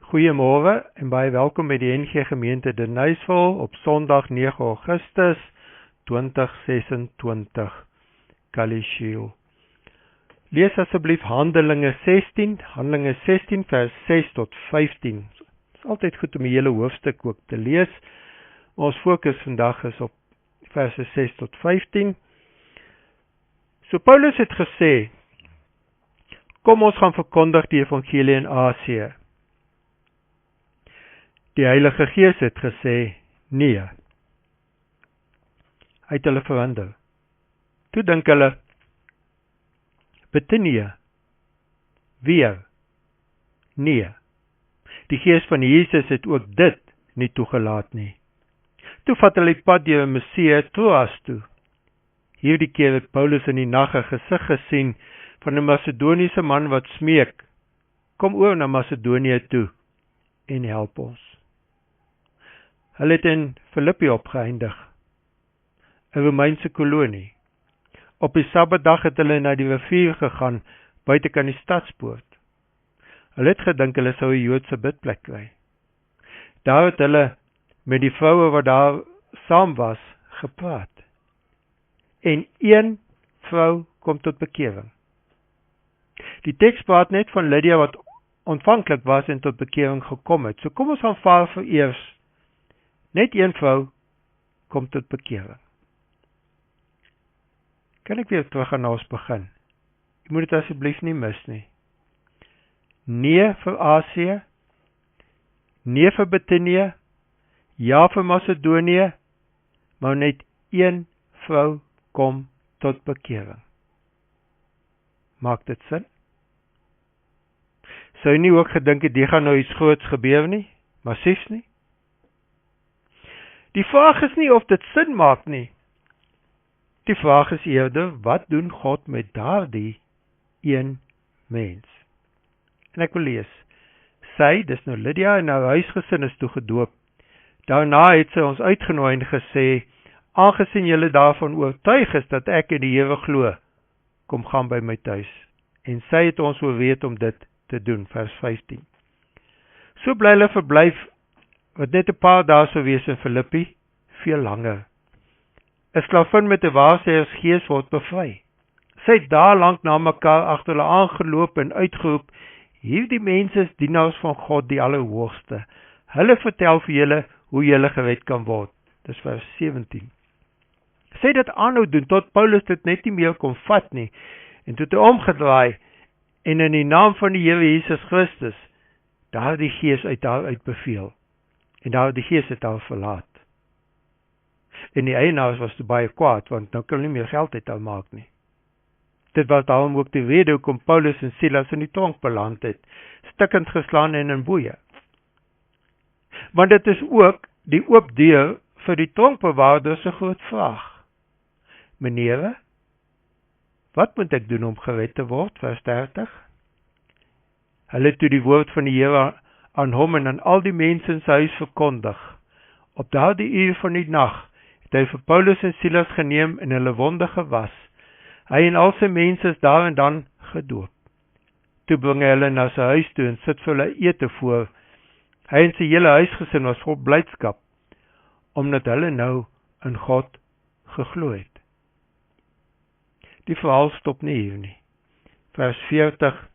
Goeiemôre en baie welkom by die NG Gemeente Denysville op Sondag 9 Augustus 2026, Kalishiel. Lees asseblief Handelinge 16 vers 6 tot 15. Het is altyd goed om die hele hoofstuk ook te lees. Ons fokus vandag is op verse 6 tot 15. So Paulus het gesê, kom ons gaan verkondig die evangelie in Asië. Die Heilige Gees het gesê, nee. Hy het hulle verander. Toe dink hulle, Bithynië, weer, nee. Die Gees van Jesus het ook dit nie toegelaat nie. Toe vat hulle die pad deur Mysia Troas toe. Hierdie keer het Paulus in die nag 'n gesig gesien van 'n Macedoniese man wat smeek, kom oor na Macedonië toe en help ons. Hulle het in Filippi opgeëindig, 'n Romeinse kolonie. Op die Sabbatdag het hulle na die rivier gegaan, buitekant die stadspoort. Hulle het gedink hulle sou 'n Joodse bidplek kry. Daar het hulle met die vroue wat daar saam was, gepraat. En een vrou kom tot bekering. Die teks praat net van Lydia wat ontvanklik was en tot bekering gekom het. So kom ons aanvaar vir eers. Net een vrou kom tot bekering. Kan ek weer terug gaan na ons begin? Jy moet dit asseblief nie mis nie. Nee vir Asië, nee vir Bithynië, ja vir Macedonië, maar net een vrou kom tot bekering. Maak dit sin? Sou jy nie ook gedink het, die gaan nou iets groots gebeur nie? Massiefs nie? Die vraag is nie of dit sin maak nie. Die vraag is eerder, wat doen God met daardie een mens? En ek wil lees. Sy, dis nou Lydia en haar huisgesin is toe gedoop. Daarna het sy ons uitgenooi en gesê, aangesien julle daarvan oortuig is dat ek in die Here glo, kom gaan by my tuis. En sy het ons oorweet om dit te doen, vers 15. So bly hulle verblyf, wat net 'n paar dae sou wees in Filippi, veel langer. 'n Slavin met 'n waarsêersgees word bevry. Sy het daar lank na mekaar agter hulle aangeloop en uitgeroep, hierdie mense is dienaars van God die Allerhoogste. Hulle vertel vir julle hoe julle gered kan word. Dis vers 17. Sy het dit aanhou doen tot Paulus dit net nie meer kon vat nie, en toe het hy omgedraai en in die naam van die Here Jesus Christus daardie gees uit haar uitbeveel. En daardie gees het haar verlaat. En die eienaars was te baie kwaad, want nou kan hulle nie meer geld uit haar maak nie. Dit was daarom ook die rede hoekom Paulus en Silas in die tronk beland het, stikkend geslaan en in boeie. Want dit is ook die oop deur vir die tronkbewaarders 'n groot vraag. Meneere, wat moet ek doen om gered te word, vers 30? Hulle het toe die woord van die Here aan hom en aan al die mense in sy huis verkondig. Op daardie uur van die nag het hy vir Paulus en Silas geneem en hulle wonde gewas. Hy en al sy mense is daar en dan gedoop. Toe bring hy hulle na sy huis toe en sit vir hulle ete voor. Hy en sy hele huisgesin was vol blydskap, omdat hulle nou in God geglo het. Die verhaal stop nie hier nie. Vers 40.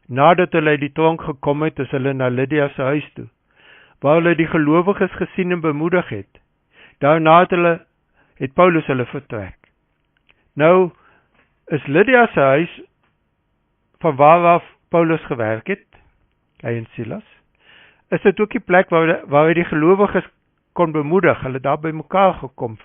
Nadat hulle uit die tronk gekom het, is hulle na Lydia se huis toe, waar hulle die gelowiges gesien en bemoedig het. Daarna het Paulus hulle vertrek. Nou is Lydia se huis, van waar af Paulus gewerk het, hy en Silas, is dit ook die plek waar hy die gelowiges kon bemoedig, hulle daar by mekaar gekom.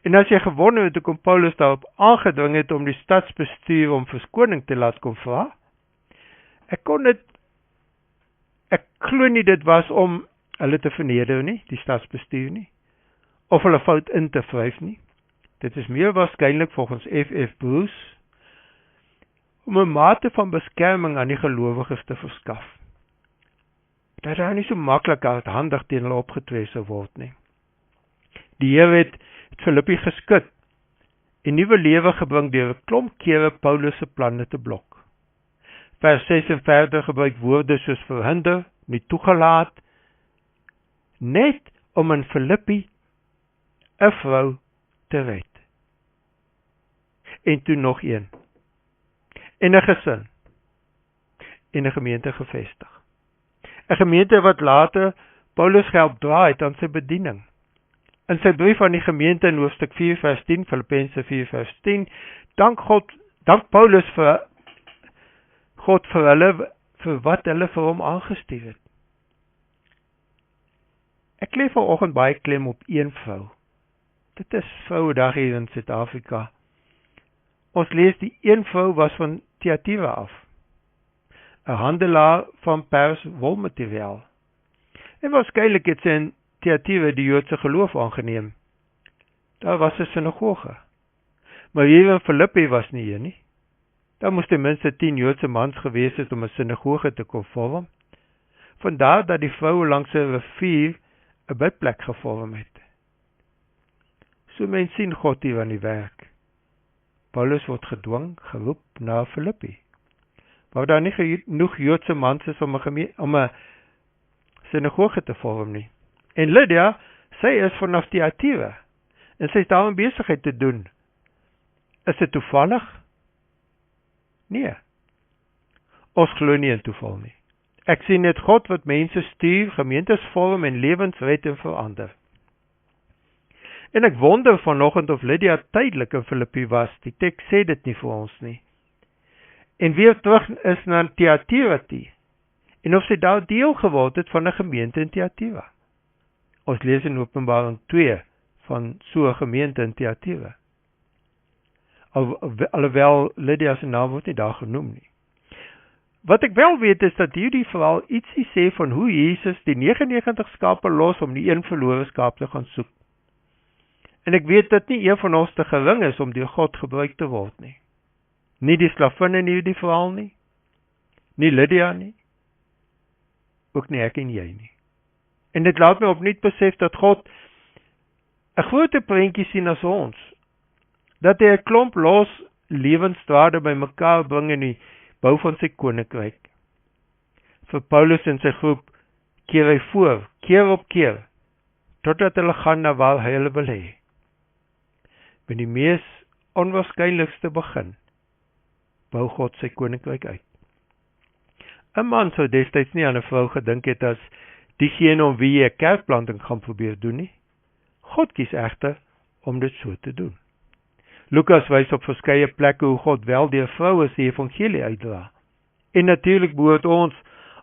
En as jy gewonder het, hoekom Paulus daarop aangedring het om die stadsbestuur om verskoning te laat kom vra, ek glo nie dit was om hulle te verneder nie, die stadsbestuur nie, of hulle fout in te vryf nie. Dit is meer waarskynlik volgens F.F. Bruce, om 'n mate van beskerming aan die gelowiges te verskaf. Dat daar nie so maklik hardhandig teen hulle opgetree sou word nie. Die Here het Filippi geskud en nuwe lewe gebring deur 'n klomp kere Paulus se planne te blok. Vers 6 en verder gebruik woorde soos verhinder, nie toegelaat, net om in Filippi 'n vrou te red. En toe nog een. En 'n gesin. En 'n gemeente gevestig. 'n Gemeente wat later Paulus gehelp draai het aan sy bediening. In sy brief aan die gemeente in hoofstuk 4 vers 10, Filippense 4 vers 10, dank Paulus vir God vir hulle, vir wat hulle vir hom aangestuur het. Ek lê vanoggend baie klem op een vrou. Dit is Vrouedag hier in Suid-Afrika. Ons lees die een vrou was van Thyatira af, 'n handelaar van pers wolmateriaal. En waarskynlik het sy in Thyatira die Joodse geloof aangeneem. Daar was 'n sinagoge. Maar hier in Filippi was nie een nie. Daar moes ten minste 10 Joodse mans gewees het om 'n sinagoge te kon vorm. Vandaar dat die vroue langs 'n rivier 'n bidplek gevorm het. So mens sien God hier aan die werk. Paulus word gedwing, geroep na Filippi, waar daar nie genoeg Joodse mans is om 'n sinagoge te vorm nie. En Lydia, sy is vanaf Thyatira, en sy is daar om besigheid te doen. Is dit toevallig? Nee. Ons glo nie in toeval nie. Ek sien net God wat mense stuur, gemeentes vorm en lewens red en verander. En ek wonder vanoggend of Lydia tydelik in Filippi was. Die teks sê dit nie vir ons nie. En weer terug is na Thyatira toe. En of sy daar deel geword het van 'n gemeente in Thyatira. Ons lees in Openbaring 2 van so 'n gemeente in Thyatira. Alhoewel Lydia se naam word nie daar genoem nie. Wat ek wel weet is dat hierdie verhaal ietsie sê van hoe Jesus die 99 skape los om die een verlore skaap te gaan soek. En ek weet dat nie een van ons te gering is om deur God gebruik te word nie. Nie die slavin in hierdie verhaal nie. Nie Lydia nie. Ook nie ek en jy nie. En dit laat my opnuut besef dat God 'n groter prentjie sien as ons. Dat hy 'n klomp los lewensdrade bymekaar bring in die bou van sy koninkryk. Vir Paulus en sy groep keer hy voor, keer op keer, totdat hulle gaan na waar hy hulle wil hê. Met die mees onwaarskynlikste begin, bou God sy koninkryk uit. 'n Man sou destyds nie aan 'n vrou gedink het as diegene om wie jy 'n kerkplanting gaan probeer doen nie. God kies egter om dit so te doen. Lukas wys op verskeie plekke hoe God wel deur vroue se evangelie uitdra. En natuurlik behoort ons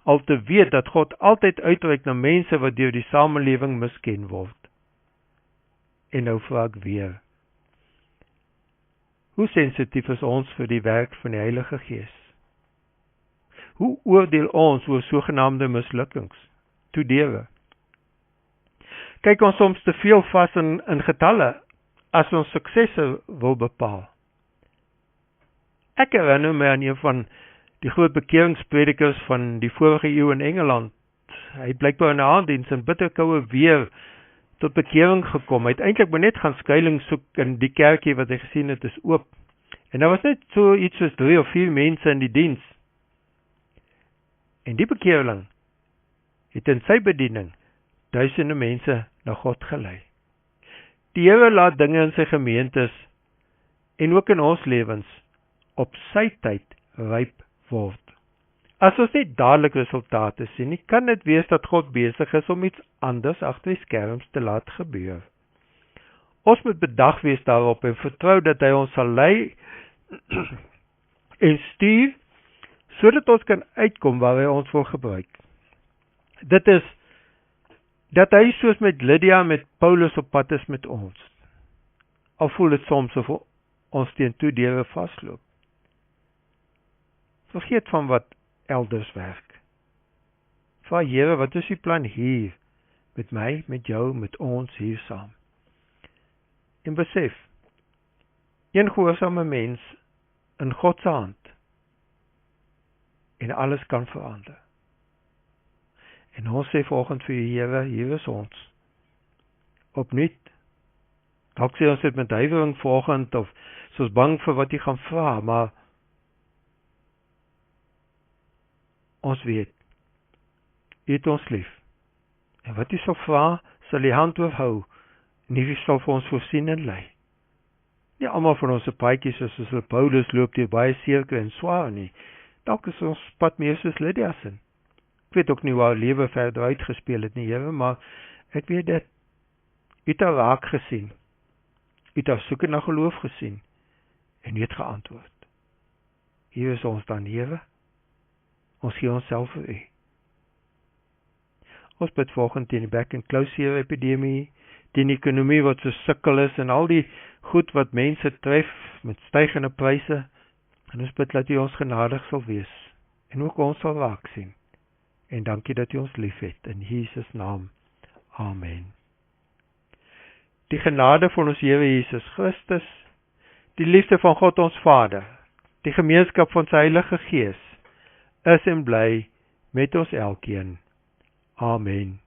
al te weet dat God altyd uitreik na mense wat deur die samelewing misken word. En nou vra ek weer, hoe sensitief is ons vir die werk van die Heilige Gees? Hoe oordeel ons oor sogenaamde mislukkings, toedele? Kyk ons soms te veel vas in getalle as ons suksesse wil bepaal. Ek herinner my aan een van die groot bekeringspredikers van die vorige eeu in Engeland. Hy het blykbaar in 'n aanddiens in bitterkoue weer tot bekering gekom. Hy het eintlik maar net gaan skuiling soek in die kerkie wat hy gesien het is oop. En daar was net so iets soos 3 of 4 mense in die diens. En die bekeerling het in sy bediening duisende mense na God gelei. Die Here laat dinge in sy gemeentes en ook in ons lewens op sy tyd ryp word. As ons nie dadelik resultate sien nie, kan dit wees dat God besig is om iets anders agter die skerms te laat gebeur. Ons moet bedag wees daarop en vertrou dat hy ons sal lei en stuur, sodat ons kan uitkom waar hy ons wil gebruik. Dit is dat hy soos met Lydia met Paulus op pad is met ons. Al voel dit soms of ons teen toedele vasloop. Vergeet van wat elders werk. Vra Here, wat is die plan hier? Met my, met jou, met ons hier saam. En besef, een gehoorsame mens in God se hand en alles kan verander. En ons sê vanoggend vir die Here, hier is ons. Opnuut. Dalk sê ons dit met huiwering vanoggend of soos bang vir wat jy gaan vra, maar ons weet, U het ons lief. En wat U sal vra, sal U hand oorhou, en U sal vir ons voorsien en lei. Nie almal van ons paadjies soos Paulus loop deur baie seerkry en swaar nie. Dalk is ons pad meer soos Lydia se. Ek weet ook nie hoe haar lewe verder uitgespeel het nie, Here, maar ek weet dit. U het haar raak gesien. U het haar soeke na geloof gesien, en U het geantwoord. Hier is ons dan, Here. Ons gee onsself vir U. Ons bid volgende teen die back and close here epidemie, teen die ekonomie wat so sukkel is, en al die goed wat mense tref met stygende pryse, en ons bid dat U ons genadig sal wees, en ook ons sal raak sien. En dankie dat U ons lief het, in Jesus naam. Amen. Die genade van ons Here Jesus Christus, die liefde van God ons Vader, die gemeenskap van sy Heilige Gees, is en bly met ons elkeen. Amen.